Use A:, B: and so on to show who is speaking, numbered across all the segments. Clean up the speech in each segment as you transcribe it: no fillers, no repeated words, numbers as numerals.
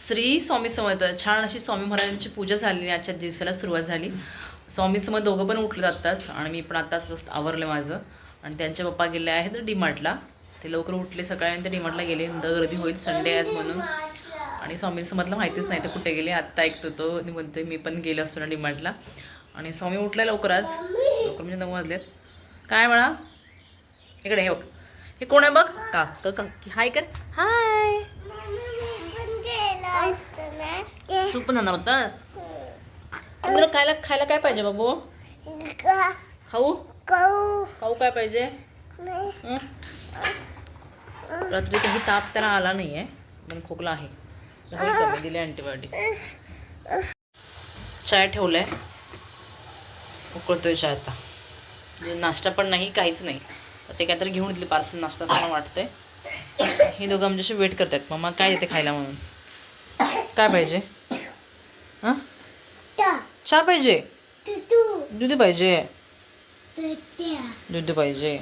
A: श्री स्वामी समर्थ. छान अशी स्वामी महाराजांची पूजा झाली. आजच्या दिवसाला सुरुवात झाली. स्वामी समर्थ दोघं पण उठले आत्ताच आणि मी पण आत्ताच जस्ट आवरलं माझं. आणि त्यांचे पप्पा गेले आहेत डीमार्टला. ते लवकर उठले सकाळी आणि ते डीमार्टला गेले. नंतर गर्दी होईल संडे आज म्हणून. आणि स्वामी समर्थला माहितीच नाही ते कुठे गेले. आत्ता ऐकतो तो आणि म्हणतोय मी पण गेलो असतो ना डीमार्टला. आणि स्वामी उठला लवकर आज. लवकर म्हणजे 9 वाजलेत. काय म्हणा इकडे हे बघ. हे कोण आहे बघ. काकी हाय कर. हाय. तू पण जाणार होतास. तुला खायला काय पाहिजे बाबू. खाऊ खाऊ काय पाहिजे. रात्री काही ताप त्याला आला नाही आहे पण खोकला आहे. दिले अँटीबायोटिक. चाय ठेवलाय उकळतोय चाय आता. म्हणजे नाश्ता पण नाही काहीच नाही. ते काहीतरी घेऊन दिले पार्सल नाश्ता असं मला वाटतंय. हे दोघं आमच्याशी वेट करतात. मम्मा काय देते खायला म्हणून. काय पाहिजे. हां चहा पाहिजे. दूध पाहिजे. दूध पाहिजे.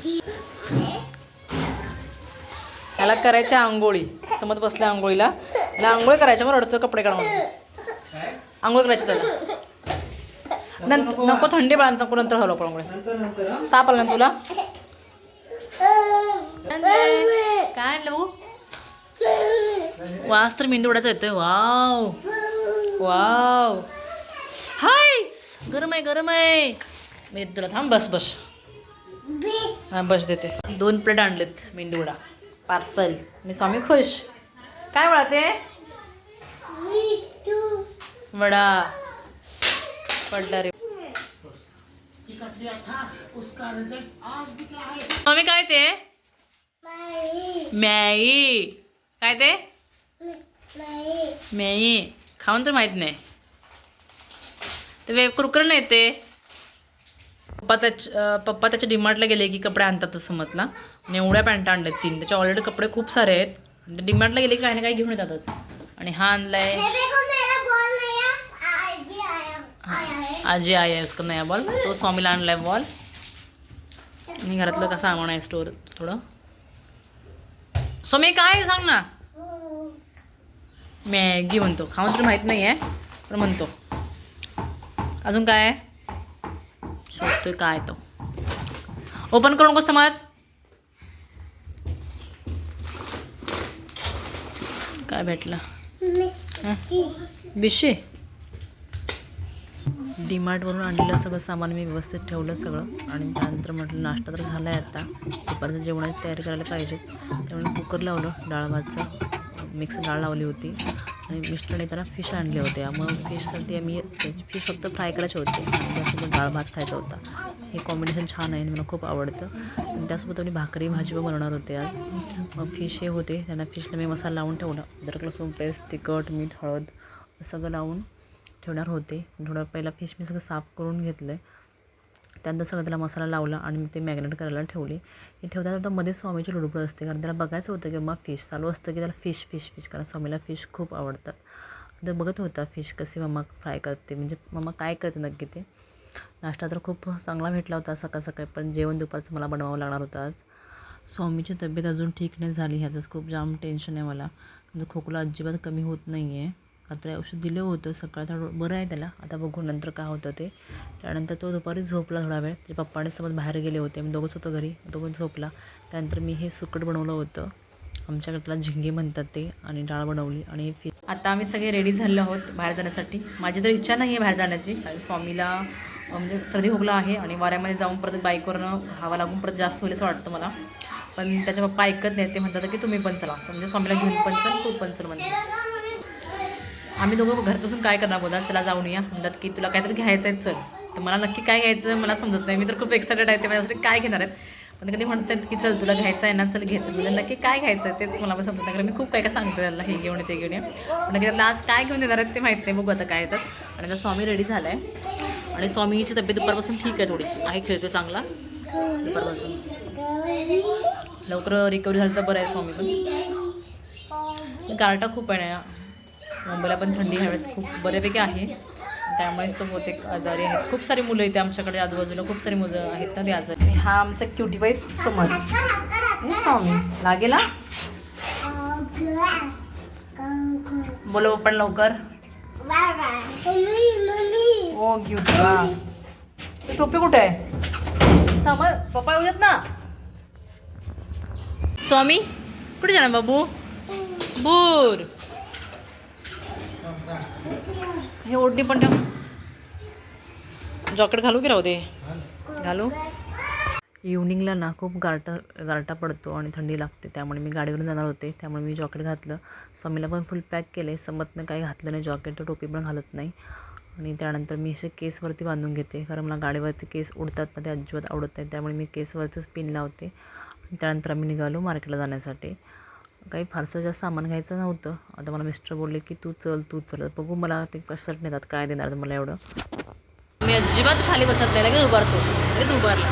A: त्याला करायच्या आंघोळी. समज बसल्या आंघोळीला. त्याला आंघोळ करायच्या मग रडतं कपडे काढून. आंघोळ करायची त्याला. नको थंडी बाळा नको नंतर हवं पण आंघोळ. ताप आला ना तुला. काय आणलं वास तर मेंदूवड्याचा येतोय. Wow wow. हाय गरम आहे गरम आहे. मी तुला थांब बस हां बस देते. 2 प्लेट आणलेत मेंदूवडा पार्सल. मी स्वामी खुश. काय वडा ते वडा पडला रे. स्वामी काय ते मॅगी. काय ते मॅगी खाऊन तर माहीत नाही. ते वेब कुरकुर नाही ते. पप्पा त्याच्या डीमार्टला गेले की कपडे आणतात तसं म्हटलं. आणि एवढ्या पॅन्टा आणल्यात 3. त्याचे ऑलरेडी कपडे खूप सारे आहेत. ते डीमार्टला गेले की काही ना काही घेऊन येतातच. आणि हा आणलाय आजी आहे उसका नया बॉल. तो स्वामीला आणलाय बॉल. आणि घरातलं कसं सामान आहे स्टोर थोडं. स्वामी काय सांग ना. मॅगी म्हणतो. खाऊन तर माहीत नाही आहे पण म्हणतो. अजून काय आहे शोधतोय काय तो. ओपन करून कसं मत काय भेटलं. बिशे डीमार्टवरून आणलेलं सगळं सामान मी व्यवस्थित ठेवलं सगळं. आणि त्यानंतर म्हटलं नाश्ता तर झाला आहे आता. दुपारचं जेवणाची तयारी करायला पाहिजे. त्यामुळे कुकर लावलं. डाळ भातचं मिक्स डाळ लावली होती. आणि मिस्टरने त्यांना फिश आणले होते. मग फिशसाठी आम्ही फिश फक्त फ्राय करायचे होते. आणि त्यासोबत डाळ भात खायचा होता. हे कॉम्बिनेशन छान आहे आणि मला खूप आवडतं. आणि त्यासोबत आम्ही भाकरी भाजी पण बनवणार होते आज. मग फिश हे होते. त्यांना फिशला मी मसाला लावून ठेवला. अद्रक लसूण पेस्ट तिखट मीठ हळद सगळं लावून ठेवणार होते. थोडं पहिला फिश मी सगळं साफ करून घेतलं आहे. त्यानंतर सगळं त्याला मसाला लावला आणि मी ते मॅग्नेट करायला ठेवली. हे ठेवता मध्ये स्वामीची लुडबुड असते. कारण त्याला बघायचं होतं की मग फिश चालू असतं की त्याला फिश फिश फिश. कारण स्वामीला फिश खूप आवडतात. तर बघत होता फिश कसे मम्मा फ्राय करते. म्हणजे मम्मा काय करते नक्की ते. नाश्ता तर खूप चांगला भेटला होता सकाळ सकाळी. पण जेवण दुपारचं मला बनवावं लागणार होतं आज. स्वामीची तब्येत अजून ठीक नाही झाली. ह्याचंच खूप जाम टेन्शन आहे मला. म्हणजे खोकला अजिबात कमी होत नाही आहे. रात्री औषध दिलं होतं. सकाळ थोडं बरं आहे त्याला. आता बघू नंतर काय होतं ते. त्यानंतर तो दुपारी झोपला थोडा वेळ. ते पप्पाने समज बाहेर गेले होते. मी दोघंच होतो घरी. तो पण झोपला. त्यानंतर मी हे सुकट बनवलं होतं. आमच्याकडे त्याला झिंगे म्हणतात ते. आणि डाळ बनवली आणि फिश. आता आम्ही सगळे रेडी झालो आहोत बाहेर जाण्यासाठी. माझी तर इच्छा नाही आहे बाहेर जाण्याची. कारण स्वामीला म्हणजे सर्दी खोकला आहे. आणि वाऱ्यामध्ये जाऊन परत बाईकवरनं हवा लागून परत जास्त होईल असं वाटतं मला. पण त्याच्या पप्पा ऐकत नाही. ते म्हणतात की तुम्ही पण चला. असं म्हणजे स्वामीला घेऊन पण चल तू पण चल म्हणते. आम्ही दोघं घरात बसून काय करणार बोलतात. चला जाऊन या म्हणतात की तुला काहीतरी घ्यायचं आहे चल. तर मला नक्की काय घ्यायचं मला समजत नाही. मी तर खूप एक्सायटेड आहे. ते माझ्यासाठी काय घेणार आहेत. पण कधी म्हणतात की चल तुला घ्यायचं आहे ना चल घ्यायचं. म्हणजे नक्की काय घ्यायचं आहे तेच मला पण समजत नाही. कारण मी खूप काय काय सांगतो त्याला हे घेऊन ते घेऊन या. पण नक्की त्याला आज काय घेऊन देणार आहेत ते माहीत नाही. बघू आता काय येतात. आणि आता स्वामी रेडी झाला आहे. आणि स्वामीची तब्येत दुपारपासून ठीक आहे थोडी आहे. खेळतो चांगला दुपारपासून. लवकर रिकव्हरी झाली तर बरं आहे स्वामी पण. गारटा खूप आहे ना. मुंबईला पण थंडी ह्यावेळेस खूप बऱ्यापैकी आहे. त्यामुळेच तो बहुतेक आजारी आहेत. खूप सारी मुलं इथे आमच्याकडे आजूबाजूला खूप सारी मुलं आहेत ना ते आजारी. हा आमचा क्युटी बाई समज स्वामी लागेला बोलो पण लवकर. Oh cute. टोपी कुठे आहे? समर पप्पा येऊ देत ना. स्वामी कुठे जाणार बाबू? बूर हे ओढणी पण ठेव. जॉकेट घालू की राहू दे? घालू. इव्हनिंगला ना खूप गारटा पडतो आणि थंडी लागते, त्यामुळे मी गाडीवरून जाणार होते, त्यामुळे मी जॉकेट घातलं. स्वामीला पण फुल पॅक केले. समतनं काही घातलं नाही जॉकेट, तर टोपी पण घालत नाही. आणि त्यानंतर मी असे केसवरती बांधून घेते, कारण मला गाडीवरती केस उडतात ना, ते अजिबात आवडत नाही, त्यामुळे मी केसवरतीच पिन लावते. आणि त्यानंतर आम्ही निघालो मार्केटला जाण्यासाठी. काही फारसं जास्त सामान घ्यायचं नव्हतं. आता मला मिस्टर बोलले की तू चल. बघू मला ते कशासाठी नेतात, काय देणार मला एवढं. मी अजिबात खाली बसत नाही, लगेच उभारतो. लगेच उभारला.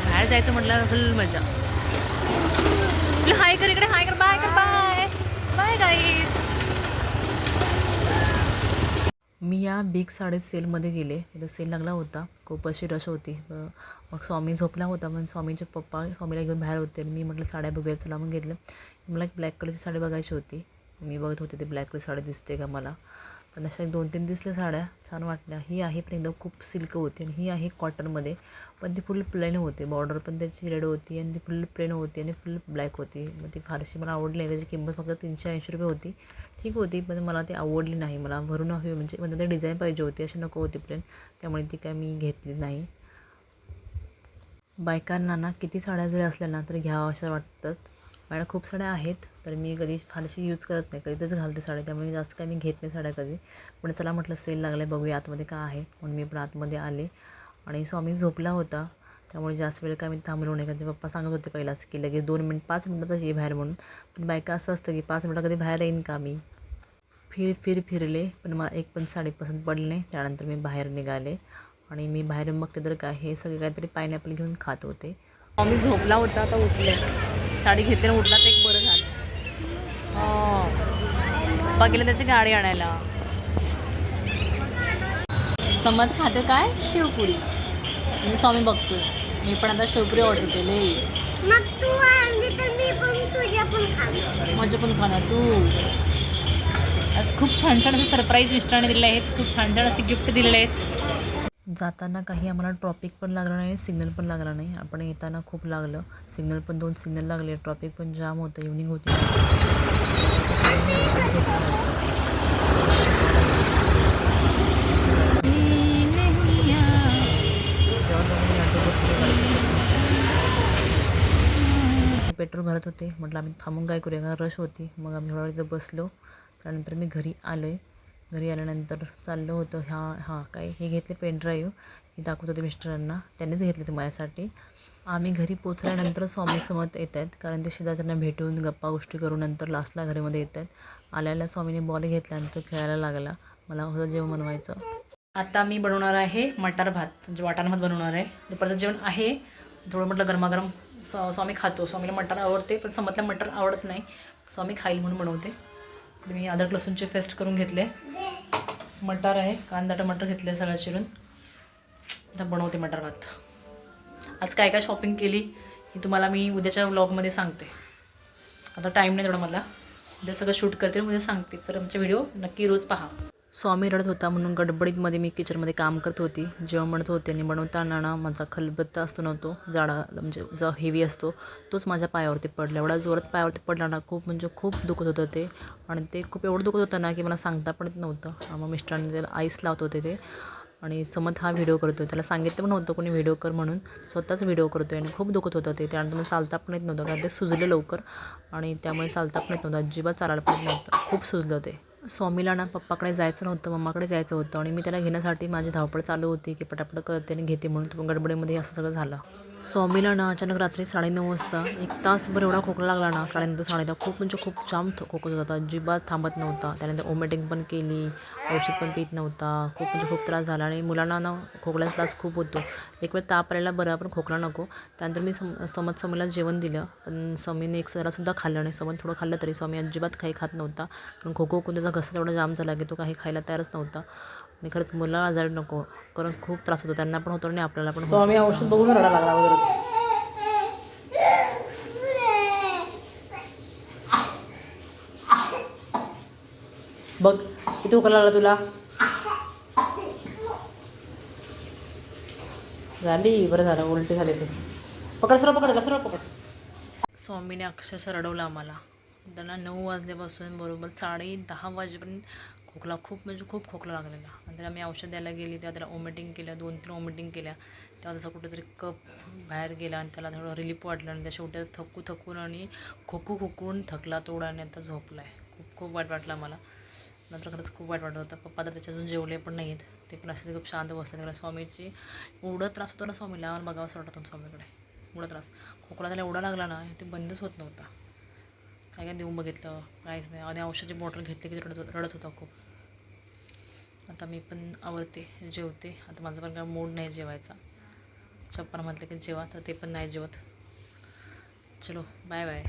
A: बाहेर जायचं म्हटलं फुल मजा. हाय कर इकडे, हाय कर, बाय कर, बाय बाय गाईज. मी या बिग साडे सेलमध्ये गेले. इथं सेल लागला होता, खूप अशी रश होती. मग स्वामी झोपला होता, पण स्वामीचे पप्पा स्वामीला घेऊन बाहेर होते. मी म्हटलं साड्या बघूया, चला मग घेतलं. मला एक ब्लॅक कलरची साडी बघायची होती. मी बघत होते ते ब्लॅक कलर साडी दिसते का मला, पण अशा 2-3 दिसल्या साड्या, छान वाटल्या. ही आहे पण एकदम खूप सिल्क होती, आणि ही आहे कॉटनमध्ये, पण ती फुल प्लेन होती. बॉर्डर पण त्याची रेड होती, आणि ती फुल प्लेन होती, आणि फुल ब्लॅक होती. मग ती फारशी मला आवडली नाही. त्याची किंमत फक्त 380 रुपये होती. ठीक होती, पण मला ती आवडली नाही. मला भरून हवी, म्हणजे ते डिझाईन पाहिजे होती, अशी नको होती प्लेन, त्यामुळे ती काय मी घेतली नाही. बायकांना ना किती साड्या जरी असल्या ना तरी घ्यावं अशा वाटतात. माझ्या खूप साड्या आहेत, तर मी कधी फारशी यूज करत नाही, कधीच घालते साड्या, त्यामुळे जास्त काय मी घेत नाही साड्या कधी. पण चला म्हटलं सेल लागला आहे, बघूया आतमध्ये काय आहे, म्हणून मी पण आतमध्ये आले. आणि स्वामी झोपला होता, त्यामुळे जास्त वेळ काय मी थांबलो नाही, कारण पप्पा सांगत होते पहिलाच की लगेच 2 मिनिट 5 मिनिटाचाच ये बाहेर म्हणून. पण बायका असं असतं की 5 मिनिटं कधी बाहेर येईन का मी. फिरले, पण मला एक पण साडी पसंत पडली नाही. त्यानंतर मी बाहेर निघाले, आणि मी बाहेरून बघते तर काय, हे सगळे काहीतरी पायनॅपल घेऊन खात होते. स्वामी झोपला होता, आता उठले. साडी घेतली ना उठला, तर एक बरं झालं. पप्पा गेले त्याची गाडी आणायला. समत खाते काय, शेवपुरी. मी स्वामी बघतोय, मी पण आता शेवपुरी ऑर्डर केले. माझ्या पण खाणार तू. आज खूप छान छान असे सरप्राईज मिस्टरांनी दिलेले आहेत, खूप छान छान असे गिफ्ट दिलेले आहेत. जाताना काही आम्हाला ट्रॉफिक पण लागलं नाही, सिग्नल पण लागला नाही. आपण येताना खूप लागलं, सिग्नल पण 2 सिग्नल लागले, ट्रॉफिक पण जाम होतं, इव्हनिंग होती. पेट्रोल भरत होते, म्हटलं आम्ही थांबून काय करूया, का रश होती. मग आम्ही थोडा वेळ बसलो. त्यानंतर मी घरी आले. घरी आल्यानंतर चाललं होतं काय हे घेतले पेनड्राईव्ह, हे दाखवत होते मिस्टरांना, त्यांनीच घेतले ते माझ्यासाठी. आम्ही घरी पोचल्यानंतर स्वामी समत येत आहेत, कारण ते शेजाऱ्यांना भेटून गप्पा गोष्टी करून नंतर लास्टला घरामध्ये येत आहेत. आल्याला स्वामीने बॉल घेतल्यानंतर खेळायला लागला. मला होतं जेवण बनवायचं. आता मी बनवणार आहे मटार भात, म्हणजे वाटाणा भात बनवणार आहे. दुपारचं जेवण आहे, थोडं म्हटलं गरमागरम. स्वामी खातो, स्वामीला मटार आवडते, पण समतला मटार आवडत नाही. स्वामी खाईल म्हणून बनवते. मी अद्रक लसूणचे पेस्ट करून घेतले. मटार आहे, कांदा टमाटर घेतले सगळं चिरून. आता बनवते मटार भात. आज काय काय शॉपिंग केली हे तुम्हाला मी उद्याच्या व्लॉगमध्ये सांगते. आता टाईम नाही तेवढा मला, उद्या सगळं शूट करते, उद्या सांगते. तर आमचे व्हिडिओ नक्की रोज पहा. स्वामी रडत होता म्हणून गडबडीतमध्ये मी किचनमध्ये काम करत होती, जेवण बनवत होते. आणि बनवताना ना माझा खलबत्ता असतो ना, तो जाडा म्हणजे जो हेवी असतो, तोच माझ्या पायावरती पडला. एवढा जोरात पायावरती पडला ना, खूप म्हणजे खूप दुखत होतं ते. आणि ते खूप एवढं दुखत होतं ना की मला सांगता पण येत नव्हतं. मग मिस्टरांनी त्याला आईस लावत होते ते. आणि समत हा व्हिडिओ करतो आहे, त्याला सांगितलं पण नव्हतं कोणी व्हिडिओ कर म्हणून, स्वतःच व्हिडिओ करतो आहे. आणि खूप दुखत होतं ते. त्यानंतर मला चालता पण येत नव्हतं, कारण ते सुजलं लवकर, आणि त्यामुळे चालता पण येत नव्हतं, अजिबात चालायला पण येत नव्हतं, खूप सुजलं ते. स्वामीला ना पप्पाकडे जायचं नव्हतं, मम्माकडे जायचं होतं, आणि मी त्याला घेण्यासाठी माझी धावपळ चालू होती की पटापट करते आणि घेते म्हणून. तो गडबडीमध्ये असं सगळं झालं. स्वामीला ना अचानक रात्री 9:30 वाजता 1 तासभर एवढा खोकला लागला ना, 9:30 10:30, खूप म्हणजे खूप जाम खोकत होता, अजिबात थांबत नव्हता. त्यानंतर ओमेटिंग पण केली, औषध पण पीत नव्हता, खूप म्हणजे खूप त्रास झाला. आणि मुलांना ना खोकल्याचा त्रास खूप होतो, एक वेळ ताप आलेला बरं, पण खोकला नको. त्यानंतर मी स्वामीला जेवण दिलं, पण स्वामीने एक जरासुद्धा खाल्लं नाही. स्वामी थोडं खाल्लं तरी स्वामी अजिबात काही खात नव्हता, कारण खोकून त्याचा घसा एवढा जाम झाला की तो काही खायला तयारच नव्हता. आणि खरंच मुलाला आजारी नको, कारण खूप त्रास होतो, त्यांना पण होतो आणि आपल्याला पण होतो. स्वामी औषध बघून रडायला लागला वगैरे. बघ किती खोकला लागला तुला. झाली बरं झालं, उलटी झाली ते. पकड सरळ पकड सरळ पकड. स्वामीने अक्षरशः रडवलं आम्हाला. त्यांना 9 वाजल्यापासून बरोबर 10:30 वाजेपर्यंत खोकला खूप म्हणजे खूप खोकला लागलेला. आणि त्याला मी औषध द्यायला गेली तेव्हा त्याला वॉमिटिंग केल्या, 2-3 वॉमिटिंग केल्या. तेव्हा त्याचा कुठेतरी कफ बाहेर गेला आणि त्याला थोडं रिलीफ वाटलं आणि त्या शेवटी थकून आणि खोकून थकला तोडा आणि आता झोपला आहे. खूप खूप वाईट वाटलं मला. नंतर खरंच खूप वाईट वाटत होतं. पप्पा तर त्याच्या अजून जेवले पण नाहीत. ते पण असे खूप शांत बसले. त्याला स्वामीची एवढं त्रास होतो ना स्वामीला, आम्हाला बघावंसं वाटत होतं स्वामीकडे. एवढा त्रास खोकला त्याला एवढा लागला ना ते बंदच होत नव्हता. काय देऊन बघितलं काहीच नाही. आणि औषधाची बॉटल घेतली की रडत होता खूप. आता मी पण आवडते जेवते. आता माझा पण काय मूड नाही जेवायचा. चप्पल म्हटलं की जेवा तर ते पण नाही जेवत. चलो बाय बाय.